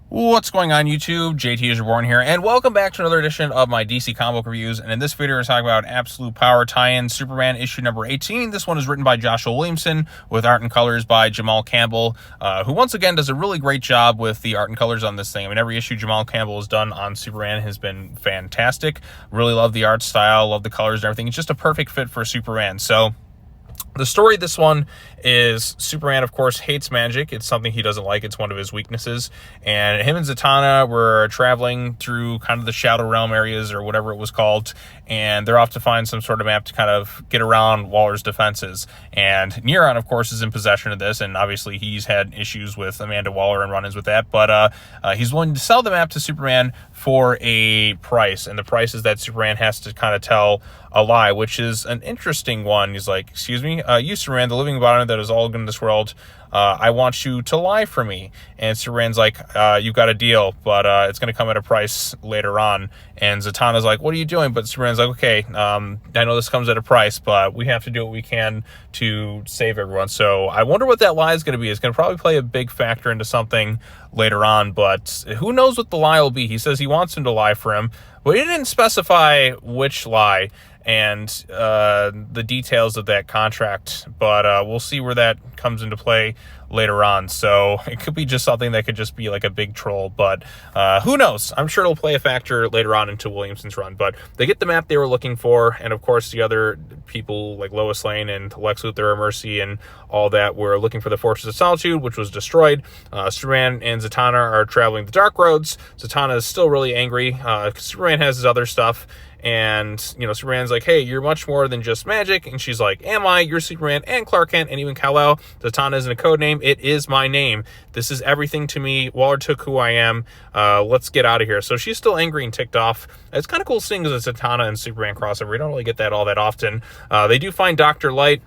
What's going on, YouTube? JT is Reborn here, and welcome back to another edition of my DC comic book reviews. And in this video, we're talking about Absolute Power tie-in Superman issue number 18. This one is written by Joshua Williamson with art and colors by Jamal Campbell, who once again does a really great job with the art and colors on this thing. I mean, every issue Jamal Campbell has done on Superman has been fantastic. Really love the art style, love the colors and everything. It's just a perfect fit for Superman. So the story of this one is Superman, of course, hates magic. It's something he doesn't like. It's one of his weaknesses. And him and Zatanna were traveling through kind of the Shadow Realm areas or whatever it was called. And they're off to find some sort of map to kind of get around Waller's defenses. And Neron, of course, is in possession of this. And obviously he's had issues with Amanda Waller and run-ins with that. But he's willing to sell the map to Superman for a price. And the price is that Superman has to kind of tell a lie, which is an interesting one. He's like, excuse me, you, Superman, the living embodiment that is all good in this world, I want you to lie for me. And Superman's like, you've got a deal, but it's going to come at a price later on. And Zatanna's like, what are you doing? But Superman's like, okay, I know this comes at a price, but we have to do what we can to save everyone. So I wonder what that lie is going to be. It's going to probably play a big factor into something later on, but who knows what the lie will be. He says he wants him to lie for him, but he didn't specify which lie and the details of that contract, but we'll see where that comes into play later on. So it could be just something that could just be like a big troll, but who knows? I'm sure it'll play a factor later on into Williamson's run. But they get the map they were looking for, and of course the other people like Lois Lane and Lex Luthor, Mercy, and all that were looking for the Fortress of Solitude, which was destroyed. Superman and Zatanna are traveling the dark roads. Zatanna is still really angry. Superman has his other stuff. And, you know, Superman's like, hey, you're much more than just magic. And she's like, am I? You're Superman and Clark Kent and even Kal-El. Zatanna isn't a code name. It is my name. This is everything to me. Waller took who I am. Let's get out of here. So she's still angry and ticked off. It's kind of cool seeing the Zatanna and Superman crossover. We don't really get that all that often. They do find Dr. Light.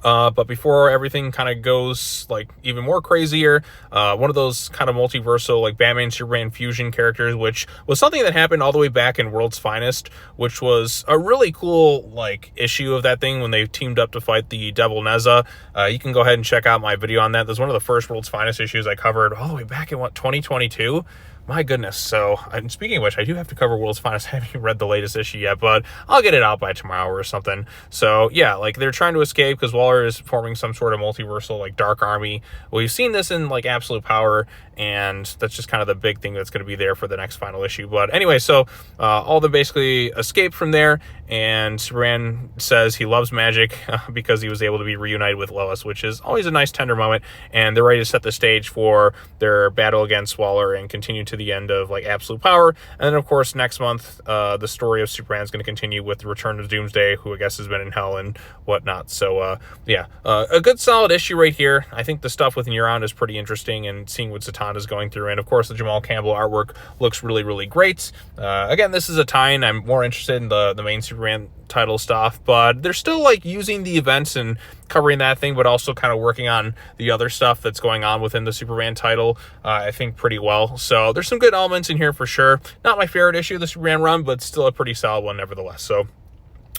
But before everything kind of goes like even more crazier, one of those kind of multiversal like Batman Superman fusion characters, which was something that happened all the way back in World's Finest, which was a really cool like issue of that thing when they teamed up to fight the Devil Neza. You can go ahead and check out my video on that. That's one of the first World's Finest issues I covered all the way back in 2022. My goodness. So, and speaking of which, I do have to cover World's Finest. I haven't read the latest issue yet, but I'll get it out by tomorrow or something. So, yeah, like they're trying to escape because Waller is forming some sort of multiversal, like, dark army. Well, we've seen this in, like, Absolute Power, and that's just kind of the big thing that's going to be there for the next final issue. But anyway, so all of them basically escape from there, and Superman says he loves magic because he was able to be reunited with Lois, which is always a nice, tender moment, and they're ready to set the stage for their battle against Waller and continue to the end of like Absolute Power. And then of course next month the story of Superman is going to continue with the return of Doomsday, who I guess has been in hell and whatnot. So yeah, a good solid issue right here. I think the stuff with Neron is pretty interesting, and seeing what Zatanna is going through, and of course the Jamal Campbell artwork looks really great. Again, this is a tie-in. I'm more interested in the main Superman title stuff, but they're still like using the events and covering that thing, but also kind of working on the other stuff that's going on within the Superman title, I think pretty well. So there's some good elements in here for sure. Not my favorite issue of the Superman run, but still a pretty solid one nevertheless. So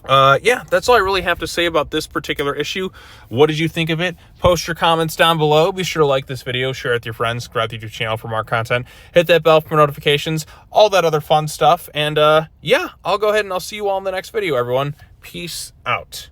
yeah, that's all I really have to say about this particular issue. What did you think of it? Post your comments down below. Be sure to like this video, share it with your friends, subscribe to the YouTube channel for more content, hit that bell for notifications, all that other fun stuff. And yeah, I'll go ahead and I'll see you all in the next video, everyone. Peace out.